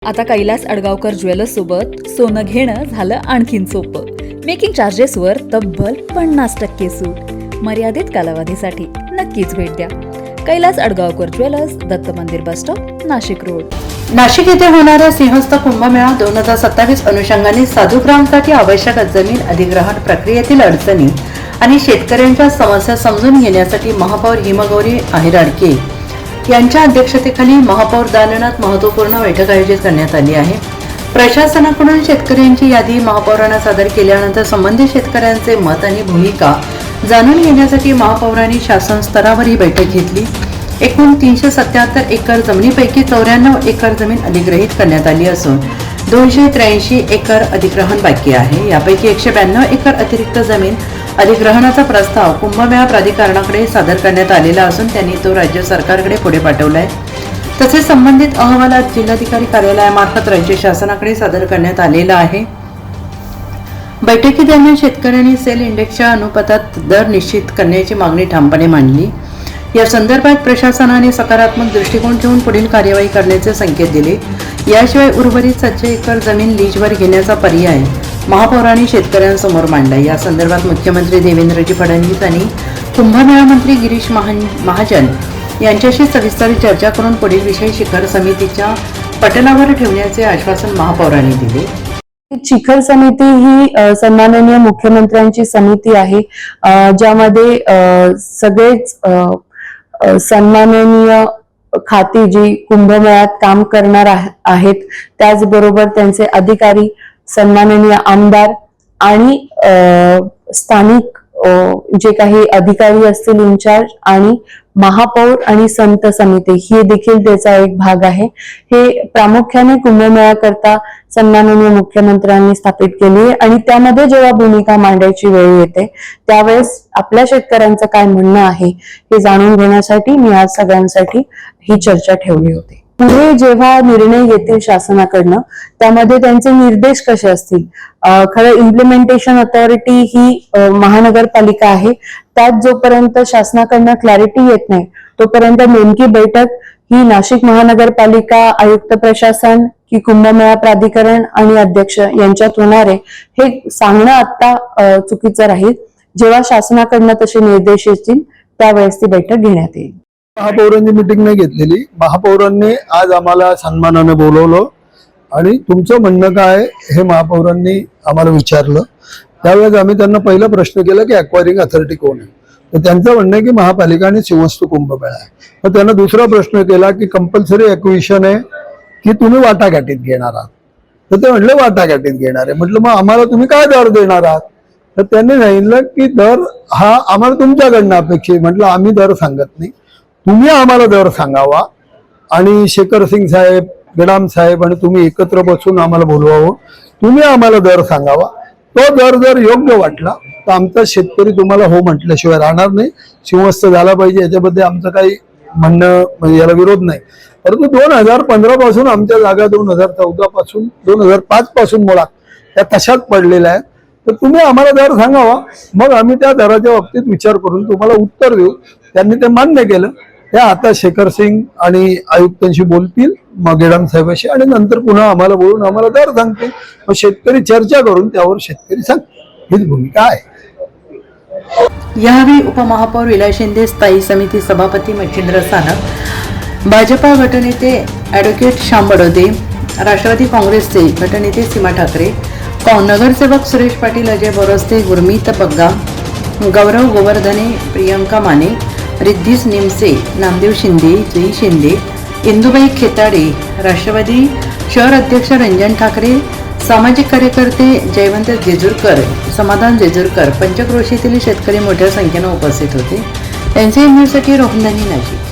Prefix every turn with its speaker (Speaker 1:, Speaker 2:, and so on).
Speaker 1: आता कैलास अडगावकर ज्वेलर्स सोबत सोनं घेणं झालं आणखीन सोपं. मेकिंग चार्जेसवर तब्बल 50% सूट. मर्यादित कालावधीसाठी नक्कीच भेट द्या. कैलास अडगावकर ज्वेलर्स, दत्त मंदिर bus stop, Nashik road.
Speaker 2: Nashik येथे होणाऱ्या सिंहस्थ कुंभमेळा 2027 अनुषंगाने साधुग्रामसाठी आवश्यक जमीन अधिग्रहण प्रक्रियेतील अडचणी आणि शेतकऱ्यांच्या समस्या समजून घेण्यासाठी महापौर हिमगौरी अहिराडके यांच्या अध्यक्षतेखाली महापौर दालनात महत्त्वपूर्ण बैठक आयोजित करण्यात आली आहे. प्रशासनाकडून शेतकऱ्यांची यादी महापौरांना सादर केल्यानंतर संबंधित शेतकऱ्यांचे मत आणि भूमिका जाणून घेण्यासाठी महापौरांनी शासन स्तरावर ही बैठक घेतली. एकूण 377 एकर जमिनीपैकी 94 एकर जमीन अधिग्रहित करण्यात आली असून 283 एकर अधिग्रहण बाकी आहे. यापैकी 192 एकर अतिरिक्त जमीन अधिग्रहणाचा प्रस्ताव कुंभमेळा प्राधिकरणाकडे सादर करण्यात आलेला असून त्यांनी तो राज्य सरकारकडे पुढे पाठवलाय. तसेच संबंधित अहवालात जिल्हाधिकारी कार्यालयामार्फत राज्य शासनाकडे सादर करण्यात आलेला आहे. बैठकीदरम्यान शेतकऱ्यांनी सेल इंडेक्सच्या अनुपातात दर निश्चित करण्याची मागणी ठामपणे मांडली. या संदर्भात प्रशासनाने सकारात्मक दृष्टिकोन ठेवून पुढील कार्यवाही करण्याचे संकेत दिले. याशिवाय उर्वरित 700 एकर जमीन लीजवर घेण्याचा पर्याय महापौरांनी शेतकऱ्यांसमोर मांडला. या संदर्भात मुख्यमंत्री देवेंद्रजी फडणवीस आणि कुंभमेळा मंत्री गिरीश महाजन यांच्याशी सविस्तर चर्चा करून पुढील विषय शिखर समितीच्या पटलावर ठेवण्याचे आश्वासन महापौरांनी दिले.
Speaker 3: शिखर समिती ही सन्माननीय मुख्यमंत्र्यांची समिती आहे, ज्यामध्ये सगळेच सन्माननीय खाती जी कुंभमेळ्यात काम करणार आहेत, त्याचबरोबर त्यांचे अधिकारी, सन्माननीय आमदार आणि स्थानिक जे काही अधिकारी असतील इन्चार्ज आणि महापौर आणि संत समिती ही देखील त्याचा एक भाग आहे. हे प्रामुख्याने कुंभमेळा करता सन्माननीय मुख्यमंत्र्यांनी स्थापित केली आहे आणि त्यामध्ये जेव्हा भूमिका मांडायची वेळ येते त्यावेळेस आपल्या शेतकऱ्यांचं काय म्हणणं आहे हे जाणून घेण्यासाठी मी आज सगळ्यांसाठी ही चर्चा ठेवली होती. पुढे जेव्हा निर्णय येतील शासनाकडनं त्यामध्ये त्यांचे निर्देश कसे असतील, खरं इम्प्लिमेंटेशन अथॉरिटी ही महानगरपालिका आहे. त्यात जोपर्यंत शासनाकडनं क्लॅरिटी येत नाही तोपर्यंत नेमकी बैठक ही नाशिक महानगरपालिका आयुक्त प्रशासन की कुंभमेळा प्राधिकरण आणि अध्यक्ष यांच्यात होणार आहे हे सांगणं आता चुकीचं राहील. जेव्हा शासनाकडनं तसे निर्देश येतील त्यावेळेस ती बैठक घेण्यात येईल.
Speaker 4: महापौरांची मीटिंग नाही घेतलेली. महापौरांनी आज आम्हाला सन्मानाने बोलवलं आणि तुमचं म्हणणं काय हे महापौरांनी आम्हाला विचारलं. त्यावेळेस आम्ही त्यांना पहिला प्रश्न केला की अक्वायरिंग अथॉरिटी कोण आहे. तर त्यांचं म्हणणं आहे की महापालिका आणि सिंहस्थ कुंभमेळा आहे. मग त्यांना दुसरा प्रश्न केला की कंपल्सरी ॲक्विजिशन आहे की तुम्ही वाटाघाटीत घेणार आहात. तर ते म्हटलं वाटाघाटीत घेणार आहे. म्हटलं मग आम्हाला तुम्ही काय दर देणार आहात. तर त्यांनी सांगितलं की दर हा आम्हाला तुमच्याकडनं अपेक्षित. म्हटलं आम्ही दर सांगत नाही, तुम्ही आम्हाला दर सांगावा आणि शेखर सिंग साहेब, गडाम साहेब आणि तुम्ही एकत्र बसून आम्हाला बोलवावं. तुम्ही आम्हाला दर सांगावा. तो दर जर योग्य वाटला तर आमचा शेतकरी तुम्हाला हो म्हटल्याशिवाय राहणार नाही. सिंहस्थ झाला पाहिजे याच्याबद्दल आमचं काही म्हणणं म्हणजे याला विरोध नाही. परंतु 2015 पासून आमच्या जागा 2014 पासून 2005 पासून मुळात त्या तशाच पडलेल्या आहेत. तर तुम्ही आम्हाला दर सांगावा, मग आम्ही त्या दराच्या बाबतीत विचार करून तुम्हाला उत्तर देऊ. त्यांनी ते मान्य केलं. त्या आता शेखर सिंग आणि आयुक्तांशी बोलतील, मग गेडाम साहेबांशी, आणि नंतर पुन्हा आम्हाला बोलून आम्हाला दर सांगतील. मग शेतकरी चर्चा करून त्यावर शेतकरी सांग हीच भूमिका आहे.
Speaker 2: यावेळी उपमहापौर विलास शिंदे, स्थायी समिती सभापती मच्छिंद्र सानप, भाजपा गटनेते ॲडव्होकेट श्याम बडोदे, राष्ट्रवादी काँग्रेसचे गटनेते सीमा ठाकरे, नगरसेवक सुरेश पाटील, अजय बोरस्ते, गुरमीत बग्गा, गौरव गोवर्धने, प्रियंका माने, रिद्धीस निमसे, नामदेव शिंदे, जई शिंदे, इंदुबाई खेताडे, राष्ट्रवादी शहर अध्यक्ष रंजन ठाकरे, सामाजिक कार्यकर्ते जयवंत जेजूरकर, समाधान जेजूरकर, पंचक्रोशीतील शेतकरी मोठ्या संख्येने उपस्थित होते. NCN न्यूजसाठी रोहनदानी नाशिक.